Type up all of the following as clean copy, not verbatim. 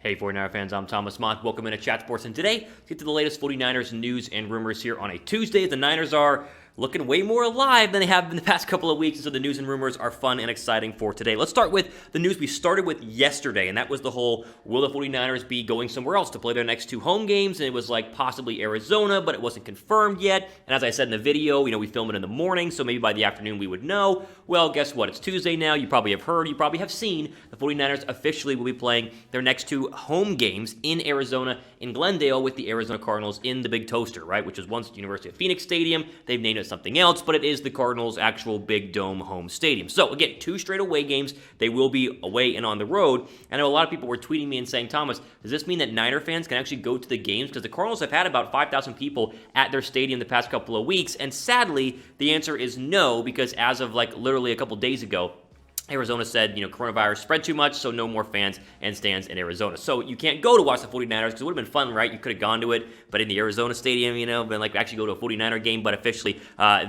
Hey 49er fans, I'm Thomas Mott. Welcome into Chat Sports, and today, let's get to the latest 49ers news and rumors here on a Tuesday. The Niners are looking way more alive than they have in the past couple of weeks, and so the news and rumors are fun and exciting for today. Let's start with the news we started with yesterday, and that was the whole, will the 49ers be going somewhere else to play their next two home games? And it was like possibly Arizona, but it wasn't confirmed yet. And as I said in the video, we film it in the morning, so maybe by the afternoon we would know. Well, guess what? It's Tuesday now. You probably have heard, you probably have seen, the 49ers officially will be playing their next two home games in Arizona, in Glendale, with the Arizona Cardinals in the Big Toaster, right? Which was once University of Phoenix Stadium. They've named it something else, but it is the Cardinals' actual Big Dome home stadium. So again, two straight away games. They will be away and on the road. I know a lot of people were tweeting me and saying, Thomas, does this mean that Niner fans can actually go to the games? Because the Cardinals have had about 5,000 people at their stadium the past couple of weeks, and sadly, the answer is no, because as of literally a couple days ago, Arizona said, coronavirus spread too much, so no more fans and stands in Arizona. So you can't go to watch the 49ers, because it would have been fun, right? You could have gone to it, but in the Arizona stadium, been actually go to a 49er game, but officially,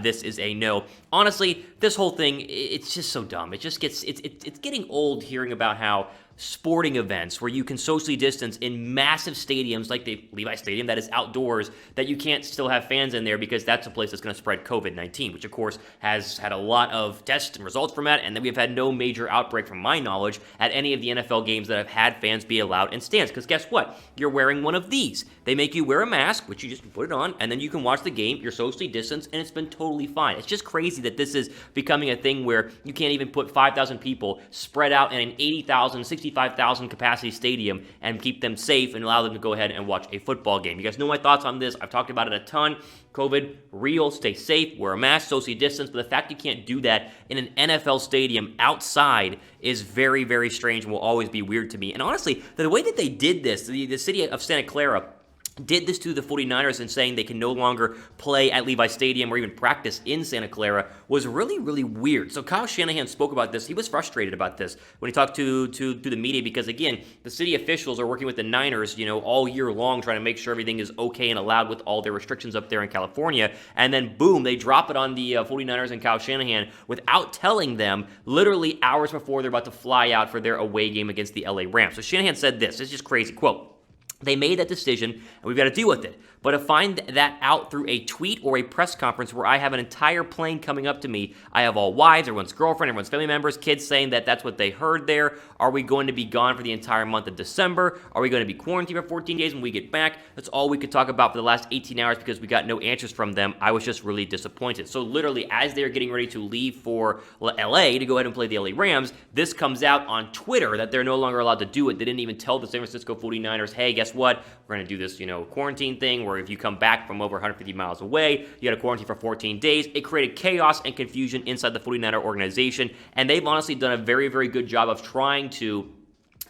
this is a no. Honestly, this whole thing, it's just so dumb. It just gets, it's getting old hearing about how sporting events where you can socially distance in massive stadiums like the Levi Stadium that is outdoors, that you can't still have fans in there because that's a place that's going to spread COVID-19, which of course has had a lot of tests and results from that, and then we've had no major outbreak from my knowledge at any of the NFL games that have had fans be allowed in stands, because guess what? You're wearing one of these. They make you wear a mask, which you just put it on, and then you can watch the game, you're socially distanced, and it's been totally fine. It's just crazy that this is becoming a thing where you can't even put 5,000 people spread out in an 80,000, 65,000 capacity stadium and keep them safe and allow them to go ahead and watch a football game. You guys know my thoughts on this. I've talked about it a ton. COVID, real, stay safe, wear a mask, socially distance, but the fact you can't do that in an NFL stadium outside is very, very strange and will always be weird to me. And honestly, the way that they did this, the city of Santa Clara did this to the 49ers and saying they can no longer play at Levi Stadium or even practice in Santa Clara was really, really weird. So Kyle Shanahan spoke about this. He was frustrated about this when he talked to the media because, again, the city officials are working with the Niners, all year long trying to make sure everything is okay and allowed with all their restrictions up there in California. And then, boom, they drop it on the 49ers and Kyle Shanahan without telling them literally hours before they're about to fly out for their away game against the LA Rams. So Shanahan said this. It's just crazy. Quote, "They made that decision, and we've got to deal with it. But to find that out through a tweet or a press conference where I have an entire plane coming up to me, I have all wives, everyone's girlfriend, everyone's family members, kids saying that that's what they heard there. Are we going to be gone for the entire month of December? Are we going to be quarantined for 14 days when we get back?" That's all we could talk about for the last 18 hours because we got no answers from them. I was just really disappointed. So literally, as they're getting ready to leave for LA to go ahead and play the LA Rams, this comes out on Twitter that they're no longer allowed to do it. They didn't even tell the San Francisco 49ers, hey, guess what? We're going to do this, quarantine thing where if you come back from over 150 miles away, you got to quarantine for 14 days. It created chaos and confusion inside the 49er organization, and they've honestly done a very, very good job of trying to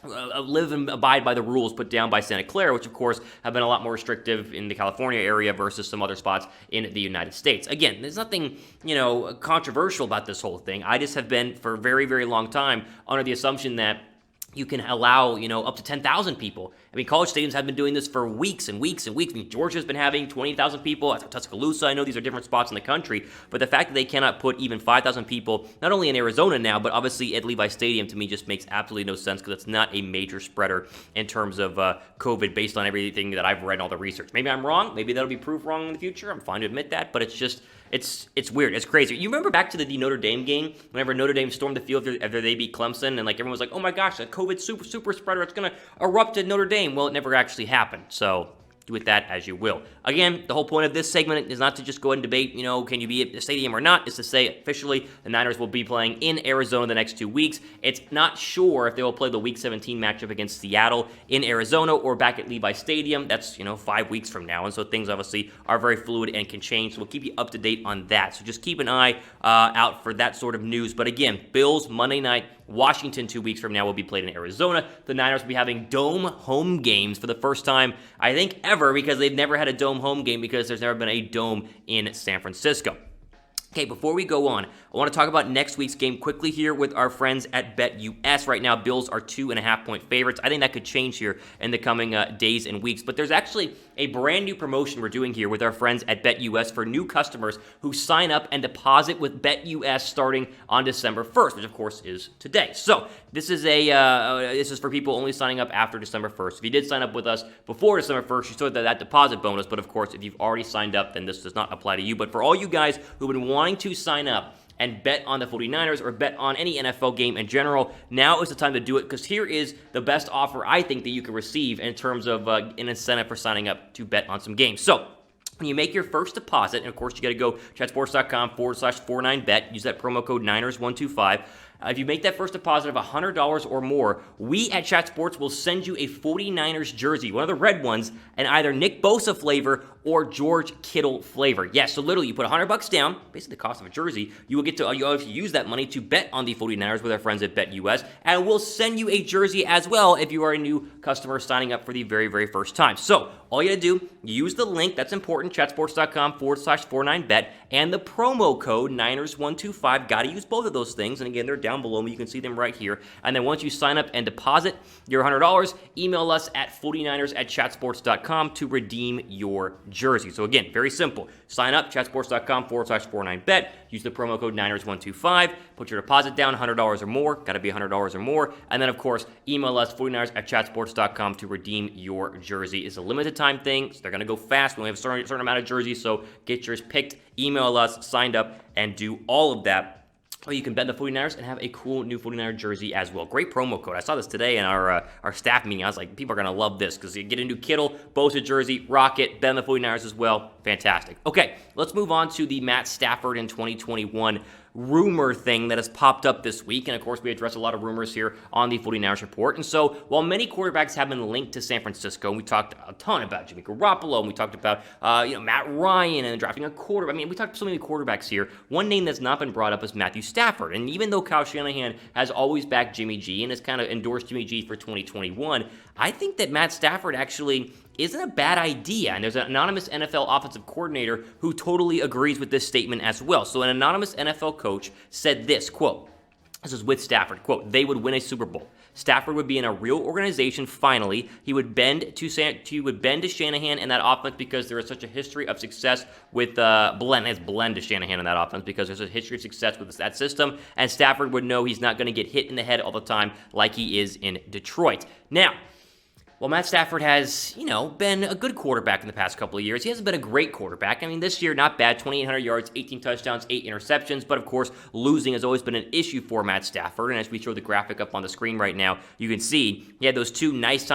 live and abide by the rules put down by Santa Clara, which of course have been a lot more restrictive in the California area versus some other spots in the United States. Again, there's nothing, controversial about this whole thing. I just have been for a very, very long time under the assumption that you can allow, up to 10,000 people. I mean, college stadiums have been doing this for weeks and weeks and weeks. I mean, Georgia's been having 20,000 people. Tuscaloosa, I know these are different spots in the country, but the fact that they cannot put even 5,000 people, not only in Arizona now, but obviously at Levi Stadium, to me just makes absolutely no sense because it's not a major spreader in terms of COVID based on everything that I've read and all the research. Maybe I'm wrong. Maybe that'll be proved wrong in the future. I'm fine to admit that, but it's just, it's weird. It's crazy. You remember back to the Notre Dame game, whenever Notre Dame stormed the field after they beat Clemson, and everyone was like, oh my gosh, that COVID super spreader, it's going to erupt at Notre Dame. Well, it never actually happened. So do with that as you will. Again, the whole point of this segment is not to just go ahead and debate, can you be at the stadium or not. It's to say officially the Niners will be playing in Arizona the next 2 weeks. It's not sure if they will play the Week 17 matchup against Seattle in Arizona or back at Levi Stadium. That's, 5 weeks from now. And so things obviously are very fluid and can change. So we'll keep you up to date on that. So just keep an eye out for that sort of news. But again, Bills Monday night, Washington 2 weeks from now will be played in Arizona. The Niners will be having dome home games for the first time, I think, ever, because they've never had a dome home game because there's never been a dome in San Francisco. Okay, before we go on, I want to talk about next week's game quickly here with our friends at BetUS. Right now, Bills are 2.5-point favorites. I think that could change here in the coming days and weeks. But there's actually a brand new promotion we're doing here with our friends at BetUS for new customers who sign up and deposit with BetUS starting on December 1st, which of course is today. So this is this is for people only signing up after December 1st. If you did sign up with us before December 1st, you still have that deposit bonus. But of course, if you've already signed up, then this does not apply to you. But for all you guys who've been wanting to sign up and bet on the 49ers or bet on any NFL game in general, now is the time to do it, because here is the best offer I think that you can receive in terms of an incentive for signing up to bet on some games. So when you make your first deposit, and of course you got to go chatsports.com/49bet, use that promo code Niners125. If you make that first deposit of $100 or more, we at Chat Sports will send you a 49ers jersey, one of the red ones, and either Nick Bosa flavor or George Kittle flavor. Yes, so literally you put $100 down, basically the cost of a jersey. You will get to use that money to bet on the 49ers with our friends at BetUS, and we'll send you a jersey as well if you are a new customer signing up for the very, very first time. So all you got to do, use the link, that's important, chatsports.com/49bet, and the promo code Niners125. Got to use both of those things, and again, they're down below me. You can see them right here. And then once you sign up and deposit your $100, email us at 49ers@chatsports.com to redeem your jersey. So again, very simple. Sign up, chatsports.com/49bet. Use the promo code Niners125. Put your deposit down, $100 or more. Got to be $100 or more. And then, of course, email us, 49ers@chatsports.com, to redeem your jersey. It's a limited time thing, so they're going to go fast. We only have a certain amount of jerseys, so get yours picked. Email us, signed up, and do all of that. Or you can bet the 49ers and have a cool new 49er jersey as well. Great promo code. I saw this today in our staff meeting. I was like, people are going to love this, because you get a new Kittle, Bosa jersey, Rocket, bet on the 49ers as well. Fantastic. Okay, let's move on to the Matt Stafford in 2021 rumor thing that has popped up this week. And of course, we address a lot of rumors here on the 49ers Report. And so while many quarterbacks have been linked to San Francisco, and we talked a ton about Jimmy Garoppolo, and we talked about Matt Ryan and drafting a quarterback. I mean, we talked so many quarterbacks here. One name that's not been brought up is Matthew Stafford. And even though Kyle Shanahan has always backed Jimmy G and has kind of endorsed Jimmy G for 2021, I think that Matt Stafford actually isn't a bad idea. And there's an anonymous NFL offensive coordinator who totally agrees with this statement as well. So an anonymous NFL coach said this, quote, this is with Stafford, quote, "They would win a Super Bowl. Stafford would be in a real organization finally. He would bend to Shanahan and that offense because there is such a history of success with blend to Shanahan in that offense because there's a history of success with that system. And Stafford would know he's not going to get hit in the head all the time like he is in Detroit." Now, well, Matt Stafford has, been a good quarterback in the past couple of years. He hasn't been a great quarterback. I mean, this year, not bad, 2,800 yards, 18 touchdowns, 8 interceptions. But, of course, losing has always been an issue for Matt Stafford. And as we show the graphic up on the screen right now, you can see he had those two nice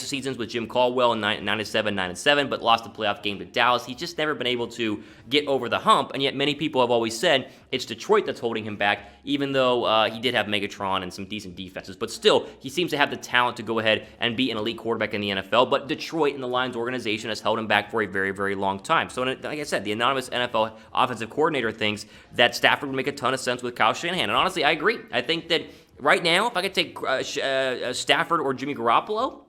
seasons with Jim Caldwell in 9-7, but lost the playoff game to Dallas. He's just never been able to get over the hump. And yet many people have always said it's Detroit that's holding him back, even though he did have Megatron and some decent defenses. But still, he seems to have the talent to go ahead and be an elite quarterback in the NFL, but Detroit and the Lions organization has held him back for a very, very long time. So, like I said, the anonymous NFL offensive coordinator thinks that Stafford would make a ton of sense with Kyle Shanahan. And honestly, I agree. I think that right now, if I could take Stafford or Jimmy Garoppolo,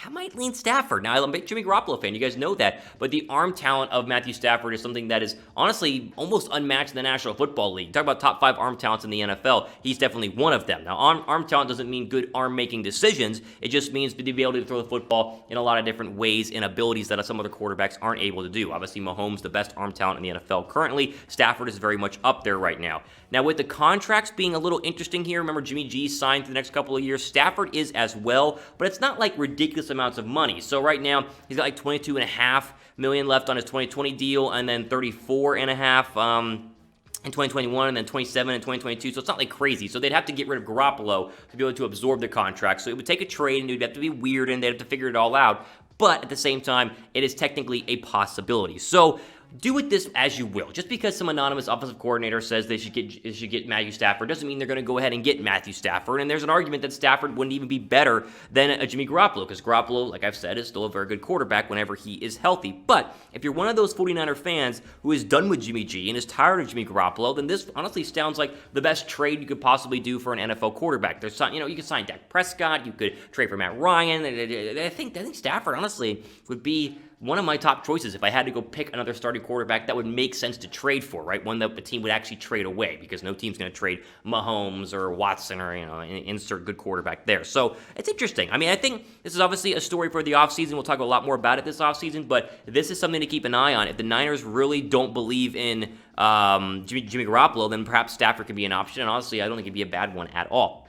I might lean Stafford. Now, I'm a big Jimmy Garoppolo fan. You guys know that. But the arm talent of Matthew Stafford is something that is honestly almost unmatched in the National Football League. Talk about top 5 arm talents in the NFL. He's definitely one of them. Now, arm talent doesn't mean good arm-making decisions. It just means to be able to throw the football in a lot of different ways and abilities that some other quarterbacks aren't able to do. Obviously, Mahomes, the best arm talent in the NFL currently. Stafford is very much up there right now. Now, with the contracts being a little interesting here, remember Jimmy G signed for the next couple of years. Stafford is as well, but it's not like ridiculous amounts of money. So right now, he's got like $22.5 million left on his 2020 deal, and then $34.5 in 2021, and then 27 in 2022. So it's not like crazy. So they'd have to get rid of Garoppolo to be able to absorb the contract. So it would take a trade, and it would have to be weird, and they'd have to figure it all out. But at the same time, it is technically a possibility. So do with this as you will. Just because some anonymous offensive coordinator says they should get Matthew Stafford doesn't mean they're going to go ahead and get Matthew Stafford. And there's an argument that Stafford wouldn't even be better than a Jimmy Garoppolo, because Garoppolo, like I've said, is still a very good quarterback whenever he is healthy. But if you're one of those 49er fans who is done with Jimmy G and is tired of Jimmy Garoppolo, then this honestly sounds like the best trade you could possibly do for an NFL quarterback. There's you could sign Dak Prescott, you could trade for Matt Ryan. I think Stafford honestly would be one of my top choices if I had to go pick another starting quarterback that would make sense to trade for, right? One that the team would actually trade away, because no team's going to trade Mahomes or Watson or, insert good quarterback there. So it's interesting. I mean, I think this is obviously a story for the offseason. We'll talk a lot more about it this offseason, but this is something to keep an eye on. If the Niners really don't believe in Jimmy Garoppolo, then perhaps Stafford could be an option, and honestly, I don't think it'd be a bad one at all.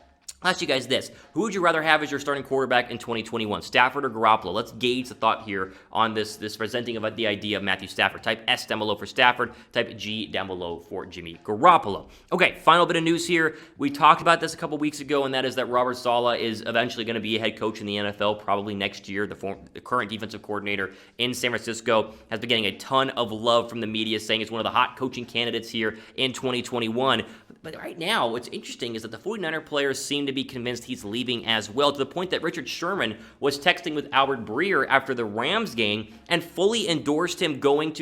I'll ask you guys this. Who would you rather have as your starting quarterback in 2021, Stafford or Garoppolo? Let's gauge the thought here on this presenting of the idea of Matthew Stafford. Type S down below for Stafford. Type G down below for Jimmy Garoppolo. Okay, final bit of news here. We talked about this a couple weeks ago, and that is that Robert Saleh is eventually going to be a head coach in the NFL, probably next year. The current defensive coordinator in San Francisco has been getting a ton of love from the media, saying it's one of the hot coaching candidates here in 2021. But right now, what's interesting is that the 49er players seem to be convinced he's leaving as well, to the point that Richard Sherman was texting with Albert Breer after the Rams game and fully endorsed him Robert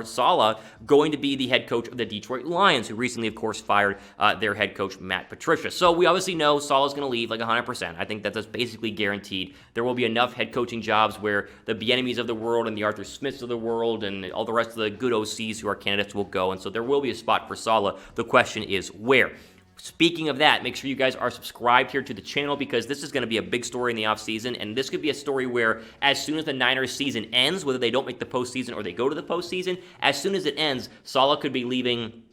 Saleh going to be the head coach of the Detroit Lions, who recently, of course, fired their head coach, Matt Patricia. So we obviously know Saleh's going to leave like 100%. I think that's basically guaranteed. There will be enough head coaching jobs where the Bieniemys of the world and the Arthur Smiths of the world and all the rest of the good OCs who are candidates will go, and so there will be a spot for Saleh. The question is where. Speaking of that, make sure you guys are subscribed here to the channel, because this is going to be a big story in the offseason, and this could be a story where as soon as the Niners season ends, whether they don't make the postseason or they go to the postseason, as soon as it ends, Saleh could be leaving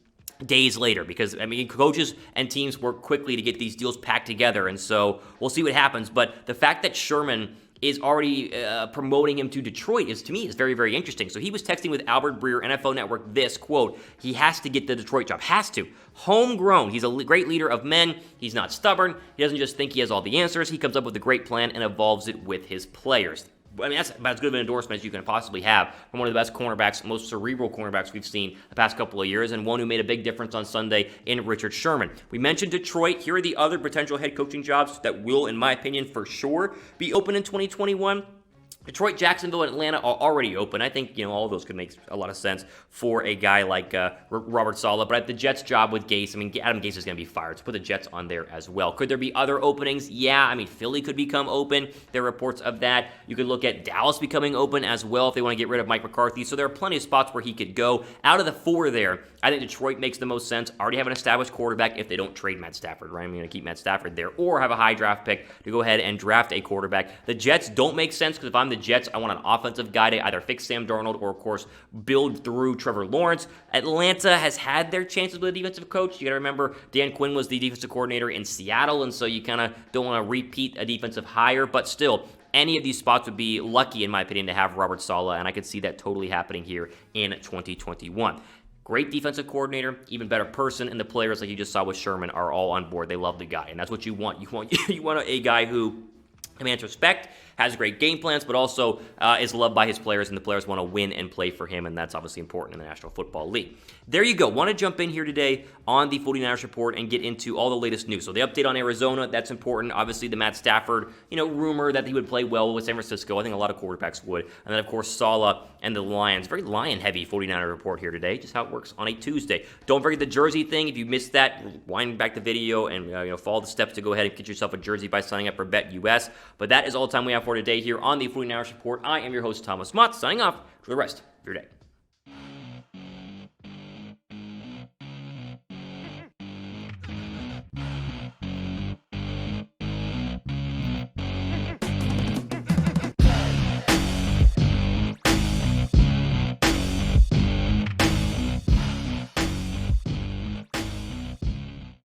days later, because, coaches and teams work quickly to get these deals packed together, and so we'll see what happens. But the fact that Sherman is already promoting him to Detroit is very, very interesting. So he was texting with Albert Breer, NFL Network, this, quote, he has to get the Detroit job. Has to. Homegrown. He's a great leader of men. He's not stubborn. He doesn't just think he has all the answers. He comes up with a great plan and evolves it with his players. That's about as good of an endorsement as you can possibly have from one of the best cornerbacks, most cerebral cornerbacks we've seen the past couple of years, and one who made a big difference on Sunday in Richard Sherman. We mentioned Detroit. Here are the other potential head coaching jobs that will, in my opinion, for sure be open in 2021. Detroit, Jacksonville, and Atlanta are already open. I think, all of those could make a lot of sense for a guy like Robert Saleh. But at the Jets job with Gase, Adam Gase is going to be fired, so put the Jets on there as well. Could there be other openings? Yeah, Philly could become open. There are reports of that. You could look at Dallas becoming open as well if they want to get rid of Mike McCarthy. So there are plenty of spots where he could go. Out of the four there, I think Detroit makes the most sense. Already have an established quarterback if they don't trade Matt Stafford, right? I'm going to keep Matt Stafford there, or have a high draft pick to go ahead and draft a quarterback. The Jets don't make sense, because if I'm the Jets, I want an offensive guy to either fix Sam Darnold or, of course, build through Trevor Lawrence. Atlanta has had their chances with a defensive coach. You got to remember, Dan Quinn was the defensive coordinator in Seattle, and so you kind of don't want to repeat a defensive hire, but still, any of these spots would be lucky, in my opinion, to have Robert Saleh, and I could see that totally happening here in 2021. Great defensive coordinator, even better person, and the players, like you just saw with Sherman, are all on board. They love the guy, and that's what you want. You want a guy who commands respect, has great game plans, but also is loved by his players, and the players want to win and play for him, and that's obviously important in the National Football League. There you go. Want to jump in here today on the 49ers Report and get into all the latest news. So the update on Arizona, that's important. Obviously, the Matt Stafford, rumor that he would play well with San Francisco. I think a lot of quarterbacks would. And then, of course, Saleh and the Lions. Very Lion-heavy 49er Report here today, just how it works on a Tuesday. Don't forget the jersey thing. If you missed that, wind back the video and follow the steps to go ahead and get yourself a jersey by signing up for BetUS. But that is all the time we have for today here on the 49ers Report. I am your host, Thomas Mott, signing off for the rest of your day.